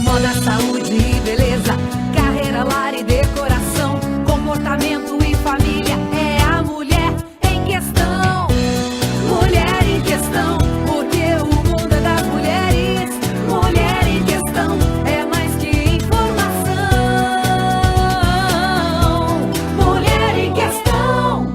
Moda, saúde e beleza, carreira, lar e decoração, comportamento e família, é a mulher em questão. Mulher em questão, porque o mundo é das mulheres. Mulher em questão, é mais que informação. Mulher em questão.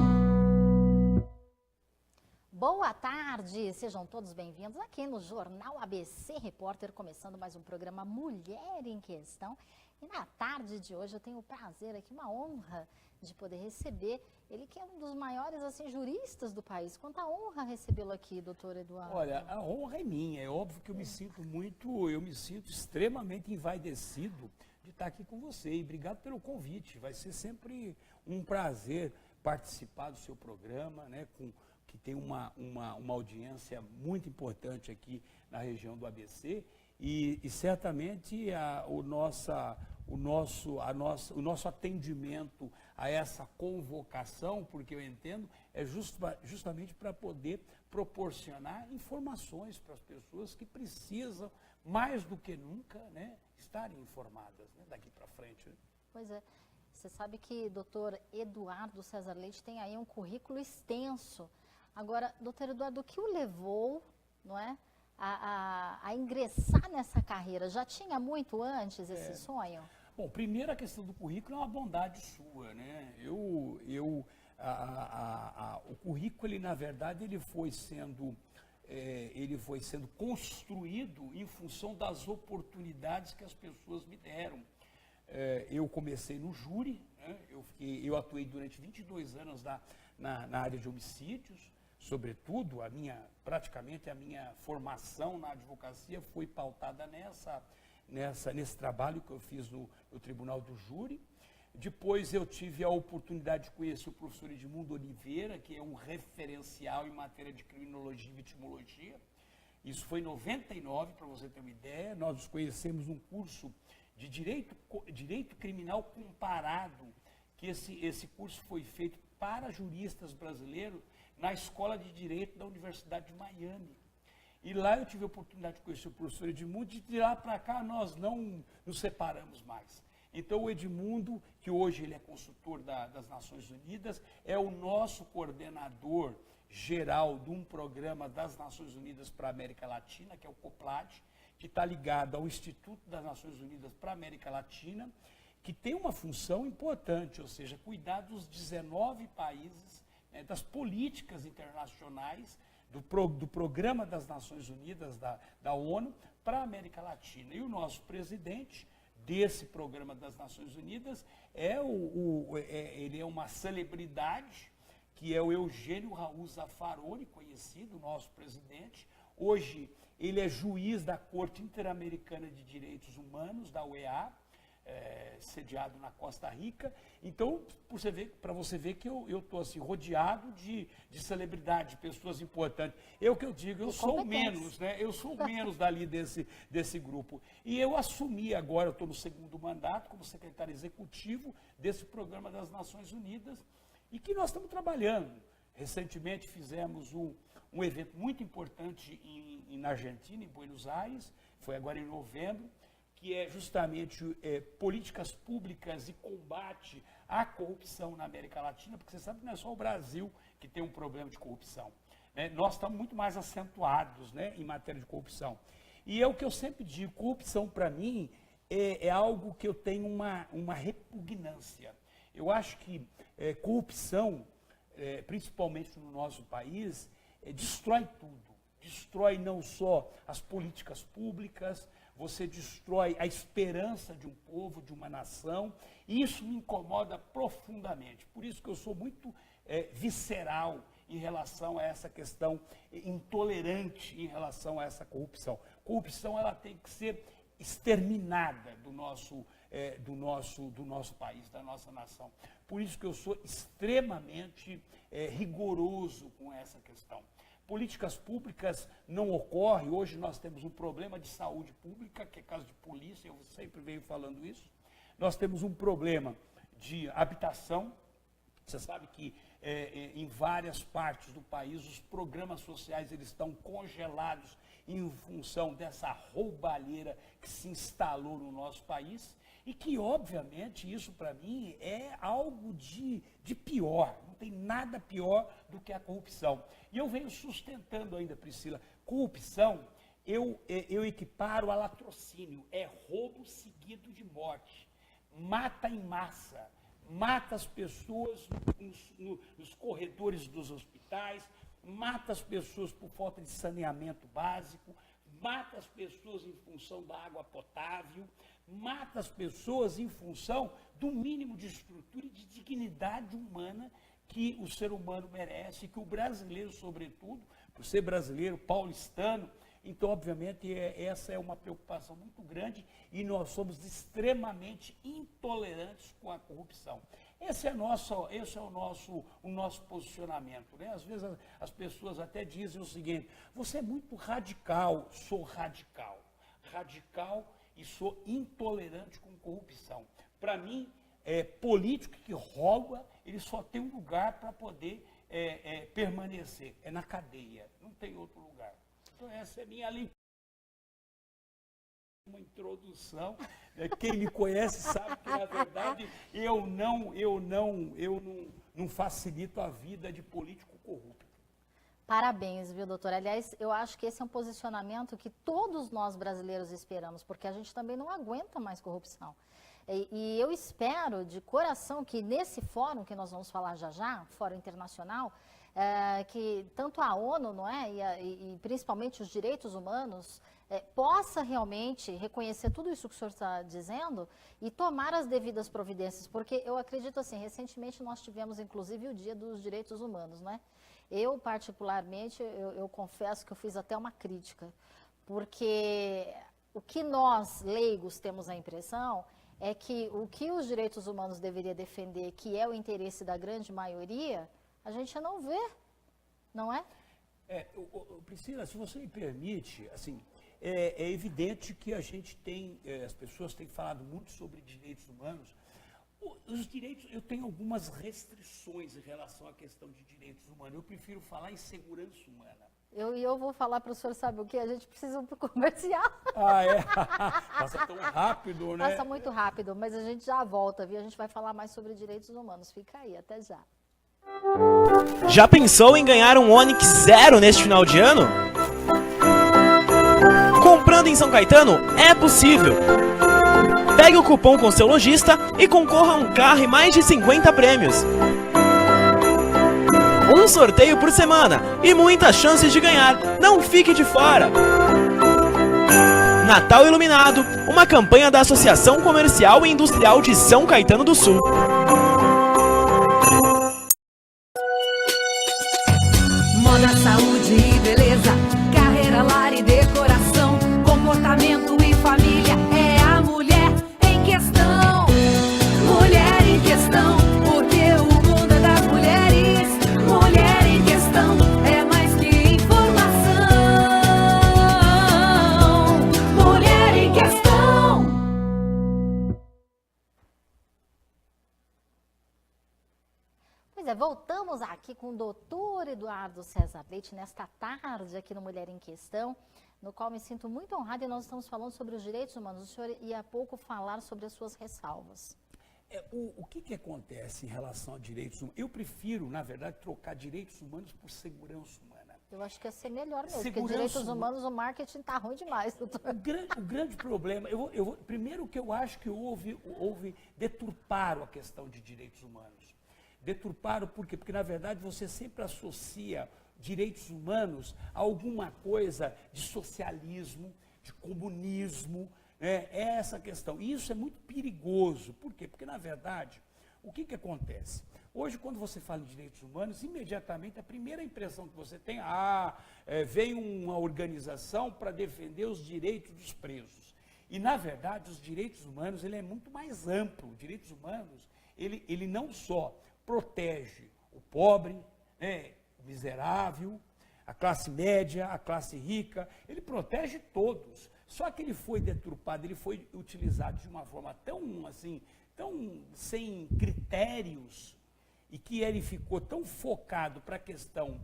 Boa tarde, sejam todos bem-vindos aqui no Jornal ABC Repórter, começando mais um programa Mulher em Questão. E na tarde de hoje eu tenho o prazer aqui, uma honra de poder receber ele, que é um dos maiores assim, juristas do país. Quanta honra recebê-lo aqui, doutor Eduardo. Olha, a honra é minha, é óbvio que eu me sinto extremamente envaidecido de estar aqui com você. E obrigado pelo convite, vai ser sempre um prazer participar do seu programa, né, que tem uma audiência muito importante aqui na região do ABC e certamente o nosso atendimento a essa convocação, porque eu entendo, é justamente para poder proporcionar informações para as pessoas que precisam, mais do que nunca, né, estarem informadas, né, daqui para frente. Né? Pois é. Você sabe que doutor Eduardo César Leite tem aí um currículo extenso. Agora, doutor Eduardo, o que o levou, não é, a ingressar nessa carreira? Já tinha muito antes esse sonho? Bom, primeiro a questão do currículo é uma bondade sua, né? O currículo, ele, na verdade, ele foi sendo construído em função das oportunidades que as pessoas me deram. Eu comecei no júri, né? Eu atuei durante 22 anos na área de homicídios. Sobretudo, praticamente a minha formação na advocacia foi pautada nesse trabalho que eu fiz no Tribunal do Júri. Depois eu tive a oportunidade de conhecer o professor Edmundo Oliveira, que é um referencial em matéria de criminologia e vitimologia. Isso foi em 99, para você ter uma ideia. Nós nos conhecemos num curso de direito criminal comparado, que esse curso foi feito para juristas brasileiros na Escola de Direito da Universidade de Miami. E lá eu tive a oportunidade de conhecer o professor Edmundo, e de lá para cá nós não nos separamos mais. Então o Edmundo, que hoje ele é consultor das Nações Unidas, é o nosso coordenador geral de um programa das Nações Unidas para a América Latina, que é o COPLAD, que está ligado ao Instituto das Nações Unidas para a América Latina, que tem uma função importante, ou seja, cuidar dos 19 países, né, das políticas internacionais, do Programa das Nações Unidas, da ONU, para a América Latina. E o nosso presidente desse Programa das Nações Unidas ele é uma celebridade, que é o Eugênio Raul Zaffaroni, conhecido, nosso presidente. Hoje ele é juiz da Corte Interamericana de Direitos Humanos, da OEA, sediado na Costa Rica. Então, para você ver que eu estou assim, rodeado de celebridade, de pessoas importantes. Eu sou menos, né? Eu sou menos dali desse grupo. E eu assumi agora, eu estou no segundo mandato, como secretário executivo desse Programa das Nações Unidas, e que nós estamos trabalhando. Recentemente fizemos um evento muito importante na Argentina, em Buenos Aires, foi agora em novembro, que é justamente políticas públicas e combate à corrupção na América Latina, porque você sabe que não é só o Brasil que tem um problema de corrupção, né? Nós estamos muito mais acentuados, né, em matéria de corrupção. E é o que eu sempre digo, corrupção para mim é algo que eu tenho uma repugnância. Eu acho que corrupção, principalmente no nosso país, destrói tudo. Destrói não só as políticas públicas, você destrói a esperança de um povo, de uma nação, e isso me incomoda profundamente. Por isso que eu sou muito visceral em relação a essa questão, intolerante em relação a essa corrupção. Corrupção, ela tem que ser exterminada do nosso país, da nossa nação. Por isso que eu sou extremamente rigoroso com essa questão. Políticas públicas não ocorrem. Hoje nós temos um problema de saúde pública, que é caso de polícia, eu sempre venho falando isso. Nós temos um problema de habitação. Você sabe que em várias partes do país os programas sociais eles estão congelados em função dessa roubalheira que se instalou no nosso país e que, obviamente, isso para mim é algo de pior. Não tem nada pior do que a corrupção. E eu venho sustentando ainda, Priscila, corrupção eu equiparo a latrocínio, é roubo seguido de morte, mata em massa, mata as pessoas nos corredores dos hospitais, mata as pessoas por falta de saneamento básico, mata as pessoas em função da água potável, mata as pessoas em função do mínimo de estrutura e de dignidade humana que o ser humano merece, que o brasileiro, sobretudo, por ser brasileiro, paulistano. Então, obviamente, essa é uma preocupação muito grande e nós somos extremamente intolerantes com a corrupção. Esse é o nosso posicionamento, né? Às vezes as pessoas até dizem o seguinte: você é muito radical. Sou radical e sou intolerante com corrupção. Para mim, político que rouba, ele só tem um lugar para poder permanecer, é na cadeia, não tem outro lugar. Então essa é minha linha. Uma introdução, quem me conhece sabe que, na verdade, eu não facilito a vida de político corrupto. Parabéns, viu, doutor? Aliás, eu acho que esse é um posicionamento que todos nós brasileiros esperamos, porque a gente também não aguenta mais corrupção. E eu espero de coração que nesse fórum que nós vamos falar já, Fórum Internacional, que tanto a ONU, não é, e principalmente os direitos humanos, possa realmente reconhecer tudo isso que o senhor está dizendo e tomar as devidas providências, porque eu acredito assim, recentemente nós tivemos inclusive o Dia dos Direitos Humanos, né? Eu particularmente, eu confesso que eu fiz até uma crítica, porque o que nós, leigos, temos a impressão é que o que os direitos humanos deveriam defender, que é o interesse da grande maioria, a gente não vê, não é? Priscila, se você me permite, assim, é evidente que a gente tem, as pessoas têm falado muito sobre direitos humanos. Os direitos, eu tenho algumas restrições em relação à questão de direitos humanos. Eu prefiro falar em segurança humana. Eu vou falar para o senhor, sabe o quê? A gente precisa ir para o comercial. Passa tão rápido, né? Passa muito rápido, mas a gente já volta, viu? A gente vai falar mais sobre direitos humanos. Fica aí, até já. Já pensou em ganhar um Onix Zero neste final de ano? Comprando em São Caetano é possível. Pegue o cupom com seu lojista e concorra a um carro e mais de 50 prêmios. Um sorteio por semana e muitas chances de ganhar. Não fique de fora! Natal Iluminado, uma campanha da Associação Comercial e Industrial de São Caetano do Sul. Moda, saúde e beleza, carreira, lar e decoração, comportamento e família, é a mulher em questão. Mulher em questão, porque o mundo é das mulheres. Mulher em questão é mais que informação. Mulher em questão. Pois é, voltamos aqui com o doutor Eduardo César Leite, nesta tarde aqui no Mulher em Questão, no qual me sinto muito honrada, e nós estamos falando sobre os direitos humanos. O senhor ia há pouco falar sobre as suas ressalvas. O que acontece em relação a direitos humanos? Eu prefiro, na verdade, trocar direitos humanos por segurança humana. Eu acho que ia ser melhor mesmo, porque direitos humanos, o marketing está ruim demais, doutor. O grande problema, primeiro que eu acho que houve deturparam a questão de direitos humanos. Deturparam por quê? Porque, na verdade, você sempre associa direitos humanos a alguma coisa de socialismo, de comunismo, né? É essa questão. E isso é muito perigoso. Por quê? Porque, na verdade, o que acontece? Hoje, quando você fala em direitos humanos, imediatamente a primeira impressão que você tem, vem uma organização para defender os direitos dos presos. E, na verdade, os direitos humanos, ele é muito mais amplo. Os direitos humanos, ele não só protege o pobre, né, o miserável, a classe média, a classe rica, ele protege todos. Só que ele foi deturpado, ele foi utilizado de uma forma tão sem critérios, e que ele ficou tão focado para a questão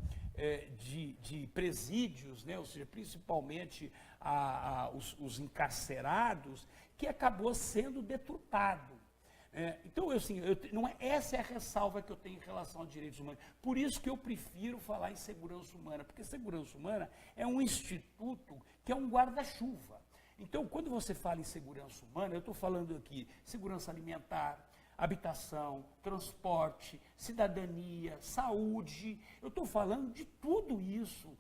de presídios, né? Ou seja, principalmente os encarcerados, que acabou sendo deturpado. Então, essa é a ressalva que eu tenho em relação aos direitos humanos. Por isso que eu prefiro falar em segurança humana, porque segurança humana é um instituto que é um guarda-chuva. Então, quando você fala em segurança humana, eu estou falando aqui segurança alimentar, habitação, transporte, cidadania, saúde. Eu estou falando de tudo isso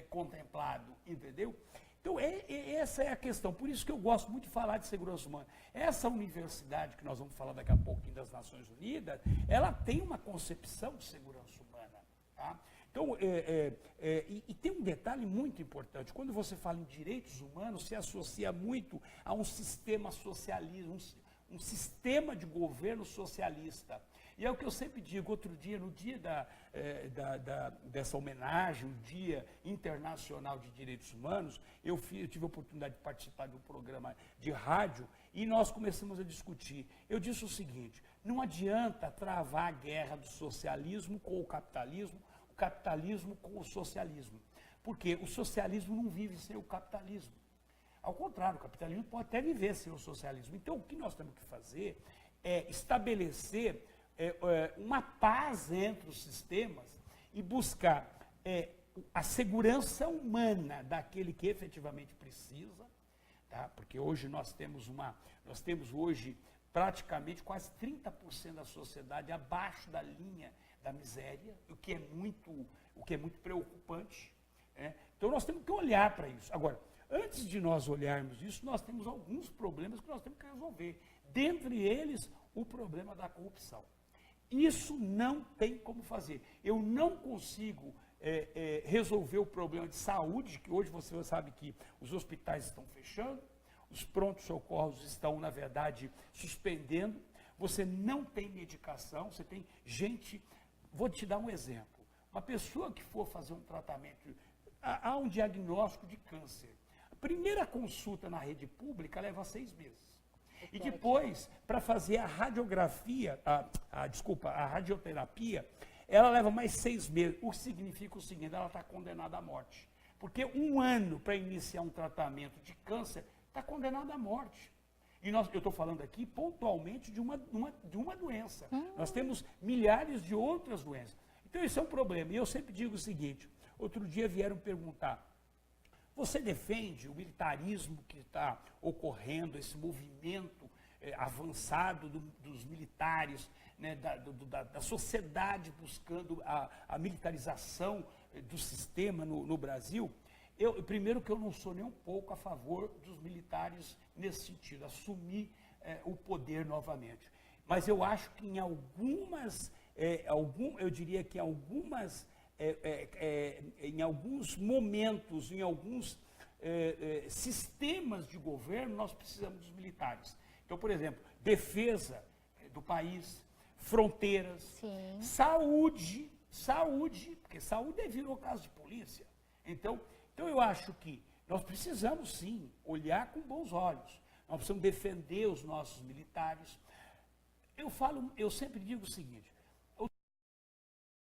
contemplado, entendeu? Então, essa é a questão. Por isso que eu gosto muito de falar de segurança humana. Essa universidade, que nós vamos falar daqui a pouco das Nações Unidas, ela tem uma concepção de segurança humana. Tá? Então, e tem um detalhe muito importante. Quando você fala em direitos humanos, se associa muito a um sistema socialista, um sistema de governo socialista. E é o que eu sempre digo. Outro dia, no dia dessa homenagem, o Dia Internacional de Direitos Humanos, eu tive a oportunidade de participar de um programa de rádio e nós começamos a discutir. Eu disse o seguinte: não adianta travar a guerra do socialismo com o capitalismo com o socialismo, porque o socialismo não vive sem o capitalismo. Ao contrário, o capitalismo pode até viver sem o socialismo. Então, o que nós temos que fazer é estabelecer uma paz entre os sistemas e buscar a segurança humana daquele que efetivamente precisa, tá? Porque hoje nós temos hoje praticamente quase 30% da sociedade abaixo da linha da miséria, o que é muito preocupante. Então nós temos que olhar para isso. Agora, antes de nós olharmos isso, nós temos alguns problemas que nós temos que resolver. Dentre eles, o problema da corrupção. Isso não tem como fazer. Eu não consigo resolver o problema de saúde, que hoje você sabe que os hospitais estão fechando, os prontos-socorros estão, na verdade, suspendendo, você não tem medicação, você tem gente... Vou te dar um exemplo. Uma pessoa que for fazer um tratamento, há um diagnóstico de câncer. A primeira consulta na rede pública leva 6 meses. E depois, para fazer a radiografia, a radioterapia, ela leva mais 6 meses. O que significa o seguinte: ela está condenada à morte. Porque 1 ano para iniciar um tratamento de câncer está condenada à morte. E eu estou falando aqui pontualmente de uma doença. Nós temos milhares de outras doenças. Então, isso é um problema. E eu sempre digo o seguinte: outro dia vieram perguntar, você defende o militarismo que está ocorrendo, esse movimento avançado dos militares, né, da sociedade buscando a militarização do sistema no Brasil? Primeiro que eu não sou nem um pouco a favor dos militares nesse sentido, assumir o poder novamente. Mas eu acho que em eu diria que em alguns momentos, em alguns sistemas de governo, nós precisamos dos militares. Então, por exemplo, defesa do país, fronteiras, sim, saúde, porque saúde virou caso de polícia. Então, eu acho que nós precisamos, sim, olhar com bons olhos. Nós precisamos defender os nossos militares. Eu sempre digo o seguinte: o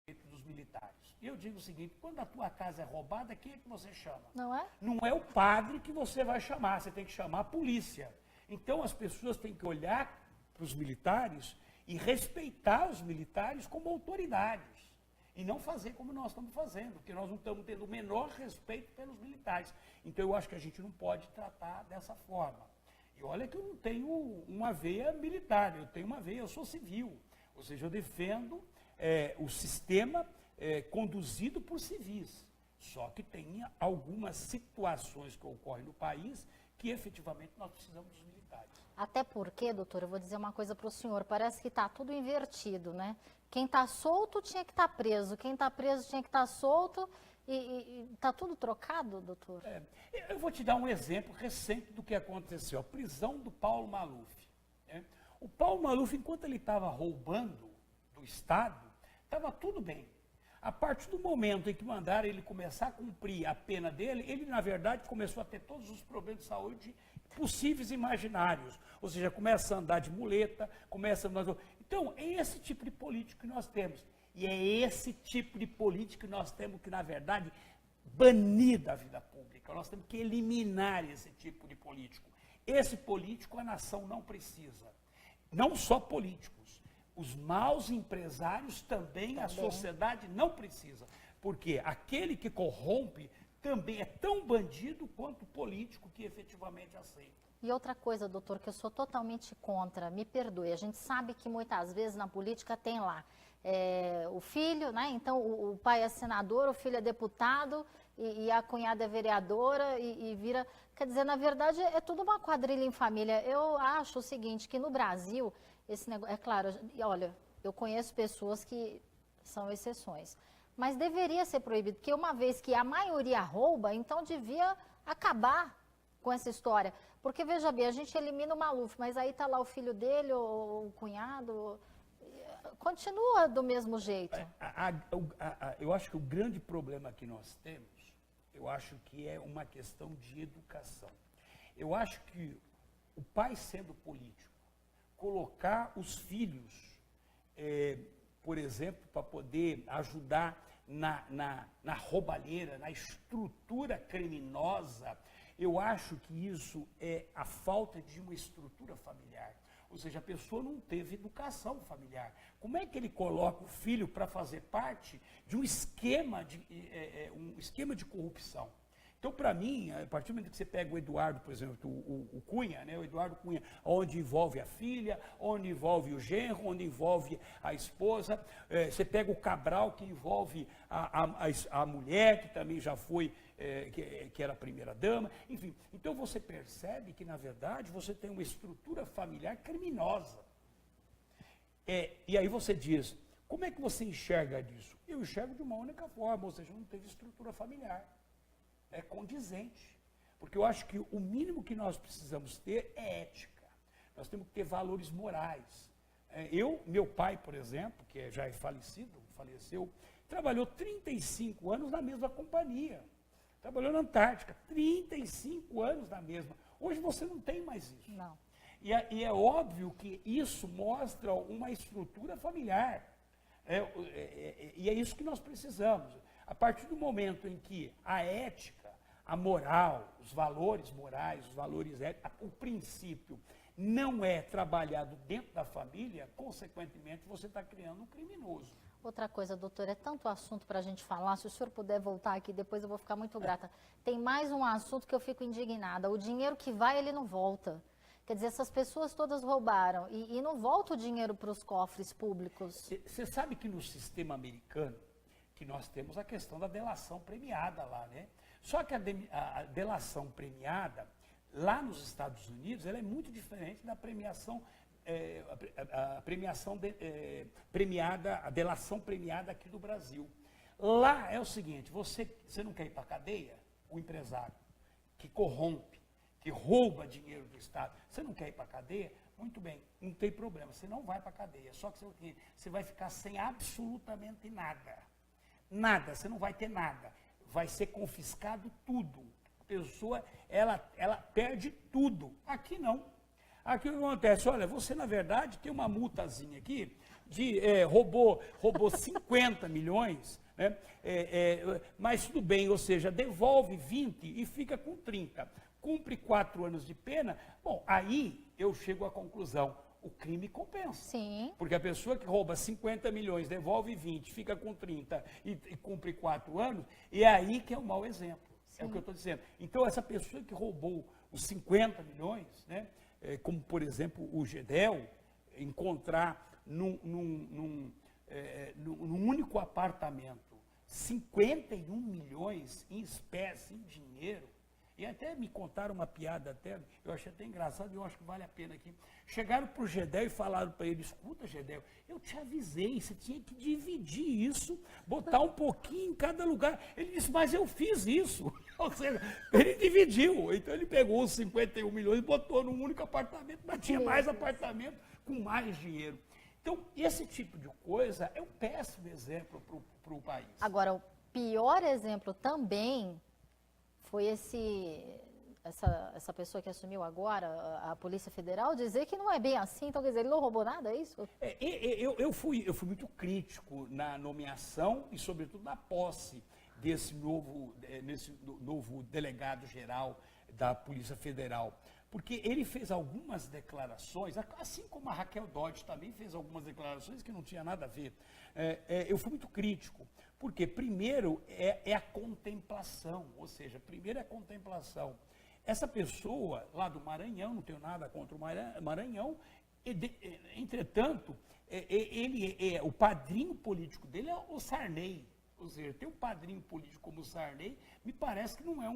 direito dos militares. E eu digo o seguinte: quando a tua casa é roubada, quem é que você chama? Não é? Não é o padre que você vai chamar, você tem que chamar a polícia. Então, as pessoas têm que olhar para os militares e respeitar os militares como autoridades. E não fazer como nós estamos fazendo, porque nós não estamos tendo o menor respeito pelos militares. Então, eu acho que a gente não pode tratar dessa forma. E olha que eu não tenho uma veia militar, eu sou civil. Ou seja, eu defendo o sistema conduzido por civis. Só que tem algumas situações que ocorrem no país que efetivamente nós precisamos dos militares. Até porque, doutor, eu vou dizer uma coisa para o senhor, parece que está tudo invertido, né? Quem está solto tinha que estar preso, quem está preso tinha que estar solto e está tudo trocado, doutor? Eu vou te dar um exemplo recente do que aconteceu, a prisão do Paulo Maluf. O Paulo Maluf, enquanto ele estava roubando do Estado, estava tudo bem. A partir do momento em que mandaram ele começar a cumprir a pena dele, ele, na verdade, começou a ter todos os problemas de saúde possíveis e imaginários. Ou seja, começa a andar de muleta, começa a andar... Então, é esse tipo de político que nós temos. E é esse tipo de política que nós temos que, na verdade, banir da vida pública. Nós temos que eliminar esse tipo de político. Esse político a nação não precisa. Não só políticos. Os maus empresários também a sociedade não precisa. Porque aquele que corrompe também é tão bandido quanto o político que efetivamente aceita. E outra coisa, doutor, que eu sou totalmente contra, me perdoe, a gente sabe que muitas vezes na política tem lá o filho, né? Então o pai é senador, o filho é deputado e a cunhada é vereadora e vira... Quer dizer, na verdade é tudo uma quadrilha em família. Eu acho o seguinte, que no Brasil, esse negócio, é claro, olha, eu conheço pessoas que são exceções, mas deveria ser proibido, porque uma vez que a maioria rouba, então devia acabar com essa história. Porque, veja bem, a gente elimina o Maluf, mas aí está lá o filho dele, ou o cunhado, continua do mesmo jeito. Eu acho que o grande problema que nós temos, eu acho que é uma questão de educação. Eu acho que o pai sendo político, colocar os filhos, por exemplo, para poder ajudar na roubalheira, na estrutura criminosa, eu acho que isso é a falta de uma estrutura familiar. Ou seja, a pessoa não teve educação familiar. Como é que ele coloca o filho para fazer parte de um esquema de corrupção? Então, para mim, a partir do momento que você pega o Eduardo, por exemplo, o Cunha, né, o Eduardo Cunha, onde envolve a filha, onde envolve o genro, onde envolve a esposa, você pega o Cabral, que envolve a mulher, que também já foi, que era a primeira-dama, enfim. Então, você percebe que, na verdade, você tem uma estrutura familiar criminosa. E aí você diz, como é que você enxerga disso? Eu enxergo de uma única forma, ou seja, não teve estrutura familiar. É condizente. Porque eu acho que o mínimo que nós precisamos ter é ética. Nós temos que ter valores morais. Meu pai, por exemplo, que já é faleceu, trabalhou 35 anos na mesma companhia. Trabalhou na Antártica, 35 anos na mesma. Hoje você não tem mais isso. Não. E é óbvio que isso mostra uma estrutura familiar. E é isso que nós precisamos. A partir do momento em que a ética, a moral, os valores morais, os valores éticos, o princípio não é trabalhado dentro da família, consequentemente você está criando um criminoso. Outra coisa, doutor, é tanto assunto para a gente falar, se o senhor puder voltar aqui, depois eu vou ficar muito grata. Tem mais um assunto que eu fico indignada, o dinheiro que vai, ele não volta. Quer dizer, essas pessoas todas roubaram e não volta o dinheiro para os cofres públicos. Você sabe que no sistema americano, que nós temos a questão da delação premiada lá, né? Só que a delação premiada, lá nos Estados Unidos, ela é muito diferente da premiação, premiada, a delação premiada aqui do Brasil. Lá é o seguinte, você não quer ir para a cadeia? O empresário que corrompe, que rouba dinheiro do Estado, você não quer ir para a cadeia? Muito bem, não tem problema, você não vai para a cadeia, só que você vai ficar sem absolutamente nada. Nada, você não vai ter nada. Vai ser confiscado tudo. A pessoa, ela perde tudo. Aqui não. Aqui o que acontece? Olha, você na verdade tem uma multazinha aqui, roubou 50 milhões, né? Mas tudo bem, ou seja, devolve 20 e fica com 30. Cumpre 4 anos de pena. Bom, aí eu chego à conclusão. O crime compensa. Sim. Porque a pessoa que rouba 50 milhões, devolve 20, fica com 30 e cumpre 4 anos, é aí que é um mau exemplo. Sim. É o que eu estou dizendo. Então, essa pessoa que roubou os 50 milhões, né, como, por exemplo, o Gedel, encontrar num único apartamento 51 milhões em espécie, em dinheiro. E até me contaram uma piada, eu achei até engraçado, e eu acho que vale a pena aqui. Chegaram para o Gedel e falaram para ele, escuta, Gedel, eu te avisei, você tinha que dividir isso, botar um pouquinho em cada lugar. Ele disse, mas eu fiz isso. Ou seja, ele dividiu. Então ele pegou os 51 milhões e botou num único apartamento, mas tinha mais apartamento com mais dinheiro. Então, esse tipo de coisa é um péssimo exemplo para o país. Agora, o pior exemplo também foi essa pessoa que assumiu agora a Polícia Federal dizer que não é bem assim, então quer dizer, ele não roubou nada, é isso? Eu fui muito crítico na nomeação e, sobretudo, na posse desse novo delegado-geral da Polícia Federal, porque ele fez algumas declarações, assim como a Raquel Dodge também fez algumas declarações que não tinha nada a ver. Eu fui muito crítico, porque primeiro é a contemplação, ou seja, primeiro é a contemplação. Essa pessoa lá do Maranhão, não tenho nada contra o Maranhão, entretanto, o padrinho político dele é o Sarney. Ou seja, ter um padrinho político como o Sarney, me parece que não é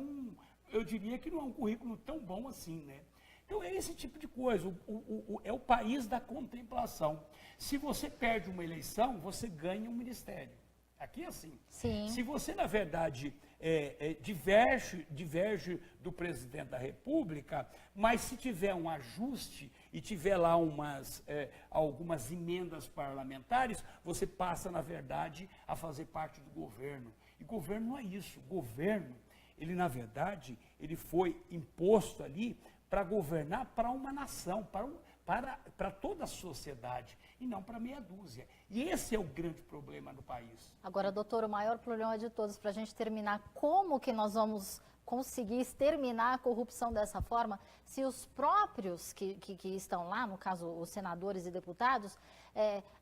eu diria que não é um currículo tão bom assim, né? Então é esse tipo de coisa, é o país da contemplação. Se você perde uma eleição, você ganha um ministério. Aqui é assim. Sim. Se você, na verdade, diverge do presidente da República, mas se tiver um ajuste e tiver lá algumas emendas parlamentares, você passa, na verdade, a fazer parte do governo. E governo não é isso. Governo, ele, na verdade, ele foi imposto ali para governar para uma nação, para toda a sociedade, e não para meia dúzia. E esse é o grande problema no país. Agora, doutor, o maior problema de todos, para a gente terminar, como que nós vamos conseguir exterminar a corrupção dessa forma, se os próprios que estão lá, no caso os senadores e deputados,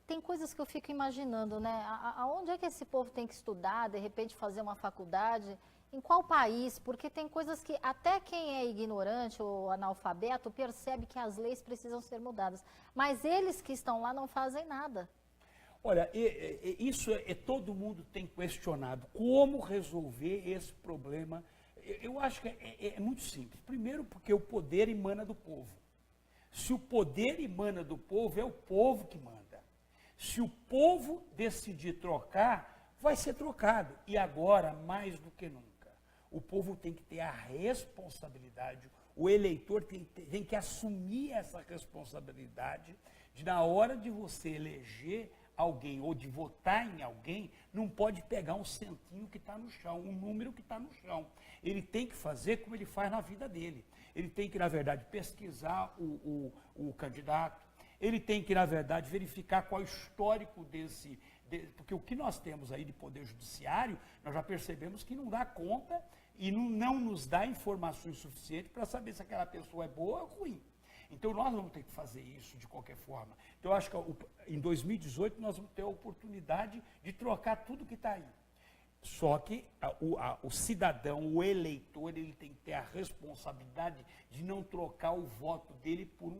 tem coisas que eu fico imaginando, né? Aonde é que esse povo tem que estudar, de repente fazer uma faculdade? Em qual país? Porque tem coisas que até quem é ignorante ou analfabeto percebe que as leis precisam ser mudadas. Mas eles que estão lá não fazem nada. Olha, isso todo mundo tem questionado. Como resolver esse problema? Eu acho que é muito simples. Primeiro, porque o poder emana do povo. Se o poder emana do povo, é o povo que manda. Se o povo decidir trocar, vai ser trocado. E agora, mais do que nunca. O povo tem que ter a responsabilidade, o eleitor tem que assumir essa responsabilidade de, na hora de você eleger alguém ou de votar em alguém, não pode pegar um centinho que está no chão, um número que está no chão. Ele tem que fazer como ele faz na vida dele. Ele tem que, na verdade, pesquisar o candidato. Ele tem que, na verdade, verificar qual é o histórico porque o que nós temos aí de poder judiciário, nós já percebemos que não dá conta e não nos dá informações suficientes para saber se aquela pessoa é boa ou ruim. Então, nós vamos ter que fazer isso de qualquer forma. Então, eu acho que em 2018 nós vamos ter a oportunidade de trocar tudo que está aí. Só que o cidadão, o eleitor, ele tem que ter a responsabilidade de não trocar o voto dele por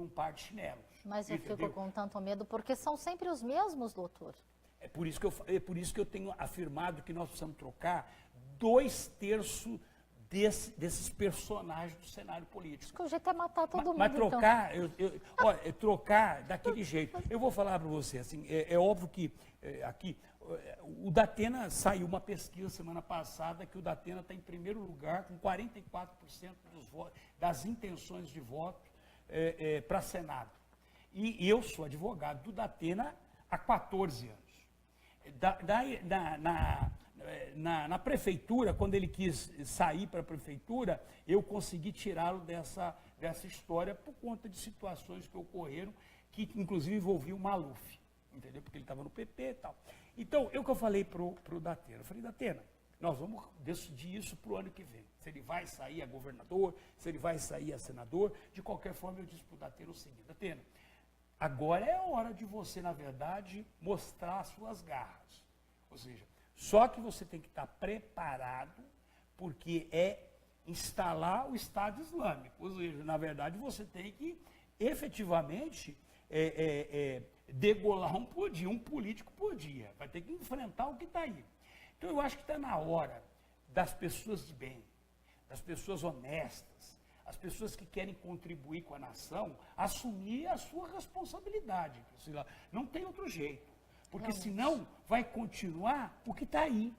um par de chinelos. Mas eu fico com tanto medo, porque são sempre os mesmos, doutor. É por isso que eu tenho afirmado que nós precisamos trocar 2/3 desses personagens do cenário político. Acho que o jeito é matar todo mundo, mas trocar, então. Trocar daquele jeito. Eu vou falar para você, assim, é óbvio que aqui, o Datena saiu uma pesquisa semana passada que o Datena está em primeiro lugar com 44% das intenções de voto para Senado. E eu sou advogado do Datena há 14 anos. Na prefeitura, quando ele quis sair para a prefeitura, eu consegui tirá-lo dessa história por conta de situações que ocorreram, que inclusive envolviam o Maluf, entendeu? Porque ele estava no PP e tal. Então, o que eu falei para o Datena? Eu falei, Datena, nós vamos decidir isso para o ano que vem. Se ele vai sair a governador, se ele vai sair a senador, de qualquer forma eu disse para o Datena o seguinte, Datena, agora é a hora de você, na verdade, mostrar as suas garras. Ou seja, só que você tem que estar preparado, porque é instalar o Estado Islâmico. Ou seja, na verdade, você tem que, efetivamente, degolar um político por dia. Vai ter que enfrentar o que está aí. Então, eu acho que está na hora das pessoas de bem, das pessoas honestas, as pessoas que querem contribuir com a nação, assumir a sua responsabilidade. Não tem outro jeito. Porque senão vai continuar o que está aí.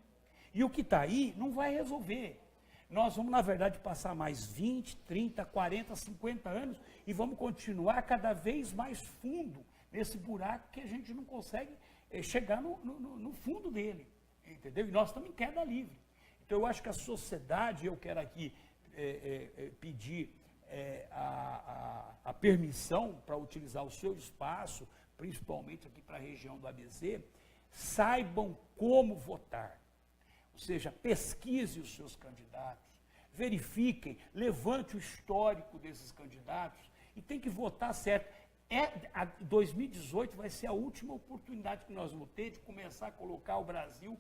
E o que está aí não vai resolver. Nós vamos, na verdade, passar mais 20, 30, 40, 50 anos e vamos continuar cada vez mais fundo nesse buraco que a gente não consegue chegar no fundo dele. Entendeu? E nós estamos em queda livre. Então, eu acho que a sociedade, eu quero aqui pedir a permissão para utilizar o seu espaço, principalmente aqui para a região do ABC, saibam como votar. Ou seja, pesquise os seus candidatos, verifiquem, levante o histórico desses candidatos e tem que votar certo. 2018 vai ser a última oportunidade que nós vamos ter de começar a colocar o Brasil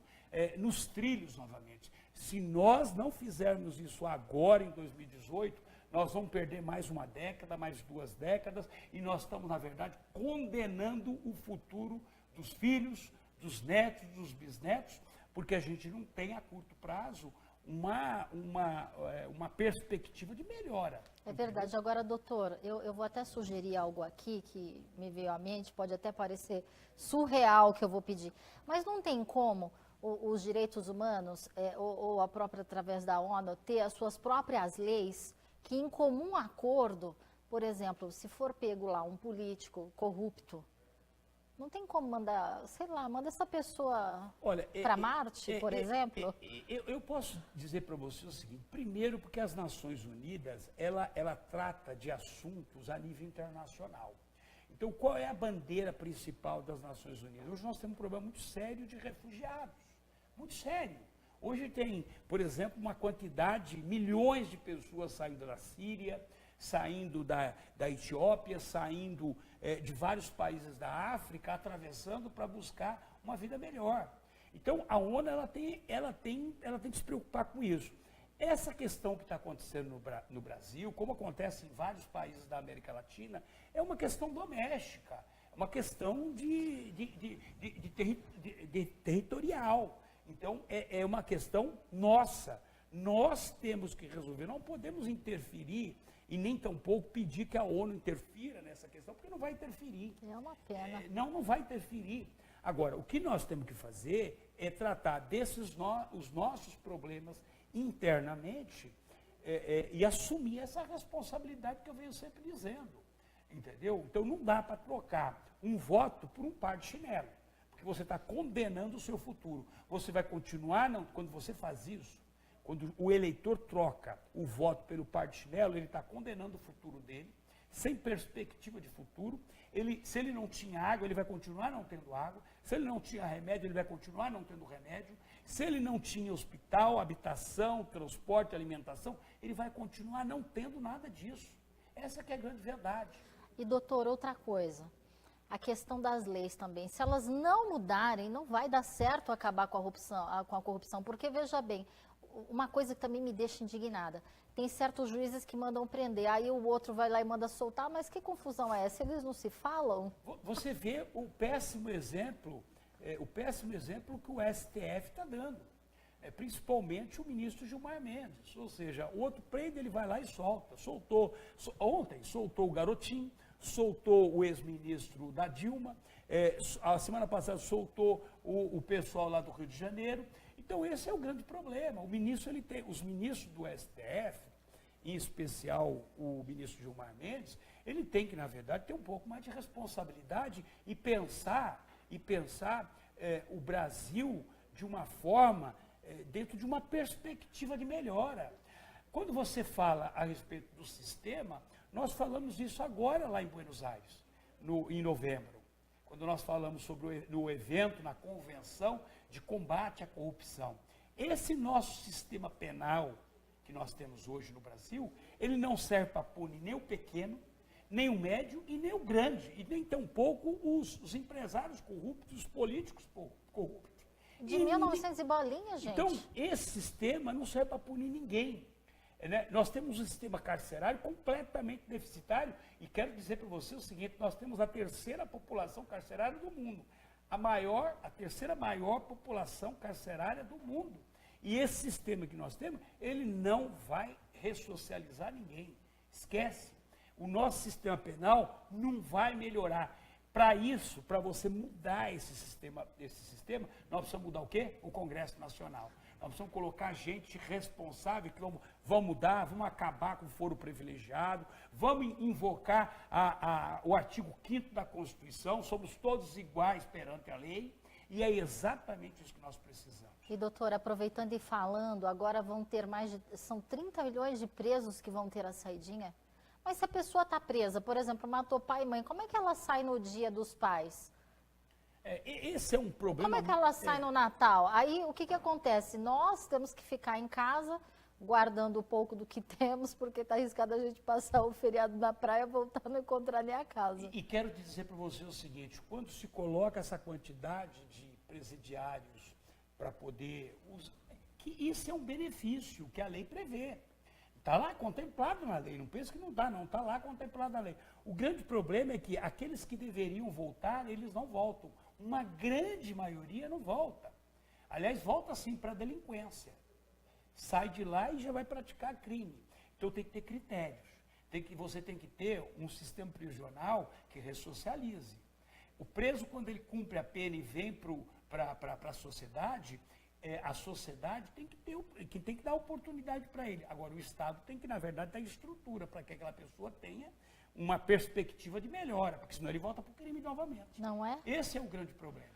nos trilhos novamente. Se nós não fizermos isso agora, em 2018, nós vamos perder mais uma década, mais 2 décadas, e nós estamos, na verdade, condenando o futuro dos filhos, dos netos, dos bisnetos, porque a gente não tem a curto prazo uma perspectiva de melhora. É verdade. Agora, doutor, eu vou até sugerir algo aqui que me veio à mente, pode até parecer surreal que eu vou pedir, mas não tem como os direitos humanos, ou a própria através da ONU, ter as suas próprias leis que, em comum acordo, por exemplo, se for pego lá um político corrupto, não tem como mandar, sei lá, manda essa pessoa para Marte, por exemplo? Eu posso dizer para você o seguinte: primeiro, porque as Nações Unidas, ela trata de assuntos a nível internacional. Então, qual é a bandeira principal das Nações Unidas? Hoje nós temos um problema muito sério de refugiados, muito sério. Hoje tem, por exemplo, uma quantidade, milhões de pessoas saindo da Síria, saindo da Etiópia, saindo de vários países da África, atravessando para buscar uma vida melhor. Então, a ONU ela tem que se preocupar com isso. Essa questão que está acontecendo no Brasil, como acontece em vários países da América Latina, é uma questão doméstica, é uma questão territorial. Então, é uma questão nossa. Nós temos que resolver, não podemos interferir e nem tampouco pedir que a ONU interfira nessa questão, porque não vai interferir. É uma pena. Não vai interferir. Agora, o que nós temos que fazer é tratar os nossos problemas internamente e assumir essa responsabilidade que eu venho sempre dizendo. Entendeu? Então, não dá para trocar um voto por um par de chinelo, porque você está condenando o seu futuro. Você vai continuar, quando você faz isso, quando o eleitor troca o voto pelo par de chinelo, ele está condenando o futuro dele, sem perspectiva de futuro. Se ele não tinha água, ele vai continuar não tendo água. Se ele não tinha remédio, ele vai continuar não tendo remédio. Se ele não tinha hospital, habitação, transporte, alimentação, ele vai continuar não tendo nada disso. Essa que é a grande verdade. E, doutor, outra coisa, a questão das leis também. Se elas não mudarem, não vai dar certo acabar com a corrupção, porque, veja bem, uma coisa que também me deixa indignada, tem certos juízes que mandam prender, aí o outro vai lá e manda soltar, mas que confusão é essa? Eles não se falam? Você vê o péssimo exemplo que o STF está dando, principalmente o ministro Gilmar Mendes, ou seja, o outro prende, ele vai lá e solta. Ontem soltou o Garotinho, soltou o ex-ministro da Dilma, a semana passada soltou o pessoal lá do Rio de Janeiro. Então, esse é o grande problema. Os ministros do STF, em especial o ministro Gilmar Mendes, ele tem que, na verdade, ter um pouco mais de responsabilidade e pensar o Brasil de uma forma, dentro de uma perspectiva de melhora. Quando você fala a respeito do sistema, nós falamos isso agora lá em Buenos Aires, em novembro, quando nós falamos no evento, na convenção de combate à corrupção. Esse nosso sistema penal que nós temos hoje no Brasil, ele não serve para punir nem o pequeno, nem o médio e nem o grande, e nem tampouco os empresários corruptos, os políticos corruptos. De 1900 e bolinha, gente. Então, esse sistema não serve para punir ninguém. Nós temos um sistema carcerário completamente deficitário, e quero dizer para você o seguinte: nós temos a terceira população carcerária do mundo, a terceira maior população carcerária do mundo. E esse sistema que nós temos, ele não vai ressocializar ninguém. Esquece. O nosso sistema penal não vai melhorar. Para isso, para você mudar esse sistema, nós precisamos mudar o quê? O Congresso Nacional. Nós precisamos colocar gente responsável que vão mudar, vamos acabar com o foro privilegiado, vamos invocar o artigo 5º da Constituição, somos todos iguais perante a lei, e é exatamente isso que nós precisamos. E doutora, aproveitando e falando, agora vão ter são 30 milhões de presos que vão ter a saidinha. Mas se a pessoa está presa, por exemplo, matou pai e mãe, como é que ela sai no dia dos pais? Esse é um problema. Como é que ela sai no Natal? Aí o que acontece? Nós temos que ficar em casa, guardando um pouco do que temos, porque está arriscado a gente passar o feriado na praia, voltar e não encontrar nem a casa. E quero te dizer para você o seguinte, quando se coloca essa quantidade de presidiários para poder usar, que isso é um benefício que a lei prevê. Está lá contemplado na lei, não pensa que não está, não, está lá contemplado na lei. O grande problema é que aqueles que deveriam voltar, eles não voltam. Uma grande maioria não volta. Aliás, volta sim para a delinquência. Sai de lá e já vai praticar crime. Então tem que ter critérios. Você tem que ter um sistema prisional que ressocialize. O preso, quando ele cumpre a pena e vem para a sociedade tem que dar oportunidade para ele. Agora, o Estado tem que, na verdade, dar estrutura para que aquela pessoa tenha uma perspectiva de melhora, porque senão ele volta para o crime novamente. Não é? Esse é o grande problema.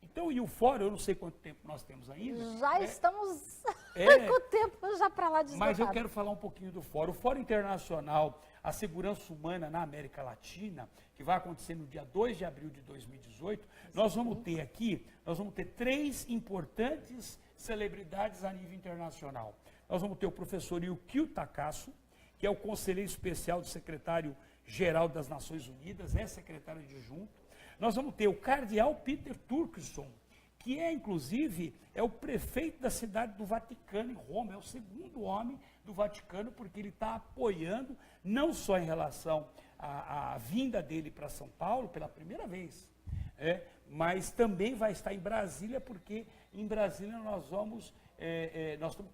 Então, e o fórum, eu não sei quanto tempo nós temos ainda. Já estamos com o tempo já para lá de Mas eu quero falar um pouquinho do fórum. O Fórum Internacional, a Segurança Humana na América Latina, que vai acontecer no dia 2 de abril de 2018, nós vamos ter 3 importantes celebridades a nível internacional. Nós vamos ter o professor Yukio Takasu, que é o conselheiro especial do secretário-geral das Nações Unidas, é secretário adjunto. Nós vamos ter o cardeal Peter Turkson, que inclusive, o prefeito da cidade do Vaticano, em Roma, é o segundo homem do Vaticano, porque ele está apoiando, não só em relação à vinda dele para São Paulo, pela primeira vez, mas também vai estar em Brasília, porque em Brasília nós estamos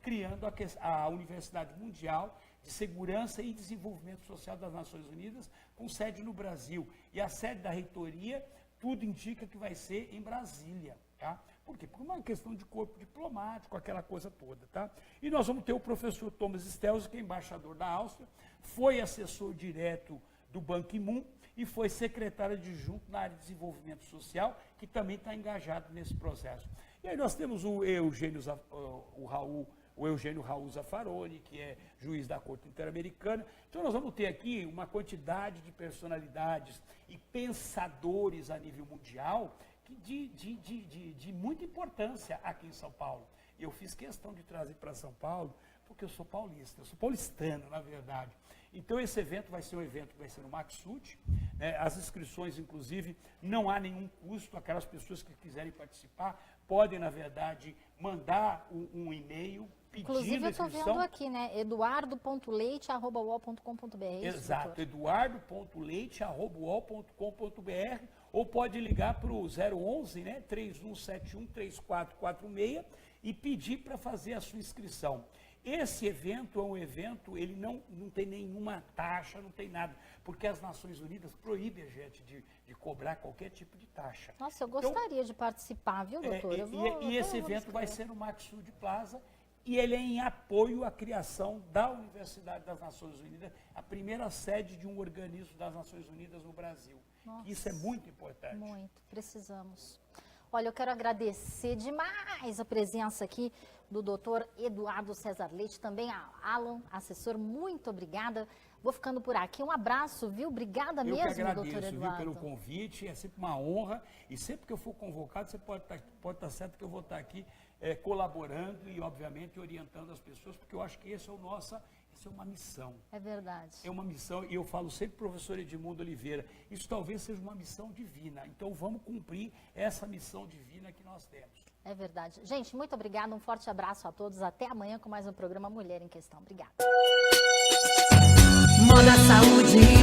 criando a Universidade Mundial de Segurança e Desenvolvimento Social das Nações Unidas, com sede no Brasil. E a sede da reitoria, tudo indica que vai ser em Brasília. Tá? Por quê? Por uma questão de corpo diplomático, aquela coisa toda. Tá? E nós vamos ter o professor Thomas Stelz, que é embaixador da Áustria, foi assessor direto do Ban Ki-moon e foi secretário adjunto na área de desenvolvimento social, que também está engajado nesse processo. E aí nós temos o Eugênio Raul Zaffaroni, que é juiz da Corte Interamericana. Então nós vamos ter aqui uma quantidade de personalidades e pensadores a nível mundial de muita importância aqui em São Paulo. E eu fiz questão de trazer para São Paulo, porque eu sou paulista, eu sou paulistano, na verdade. Então esse evento vai ser um evento que vai ser no Maxud, as inscrições, inclusive, não há nenhum custo, aquelas pessoas que quiserem participar podem, na verdade, mandar um e-mail pedindo inclusive, eu estou vendo aqui, eduardo.leite@uol.com.br. Exato, eduardo.leite@uol.com.br, ou pode ligar para o 011, 3171-3446 e pedir para fazer a sua inscrição. Esse evento é um evento, ele não tem nenhuma taxa, não tem nada, porque as Nações Unidas proíbem a gente de cobrar qualquer tipo de taxa. Nossa, eu gostaria de participar, viu, doutor? Esse evento vai ser no Maxud Plaza, e ele é em apoio à criação da Universidade das Nações Unidas, a primeira sede de um organismo das Nações Unidas no Brasil. Nossa, isso é muito importante. Muito, precisamos. Olha, eu quero agradecer demais a presença aqui do doutor Eduardo César Leite, também a Alan, assessor, muito obriguada. Vou ficando por aqui. Um abraço, viu? Obrigada mesmo, doutor Eduardo. Eu que agradeço, pelo convite, é sempre uma honra. E sempre que eu for convocado, você pode estar certo que eu vou estar aqui colaborando e, obviamente, orientando as pessoas, porque eu acho que isso é uma missão. É verdade. É uma missão, e eu falo sempre, professor Edmundo Oliveira, isso talvez seja uma missão divina. Então, vamos cumprir essa missão divina que nós temos. É verdade. Gente, muito obrigada, um forte abraço a todos. Até amanhã com mais um programa Mulher em Questão. Obrigada. Moda, saúde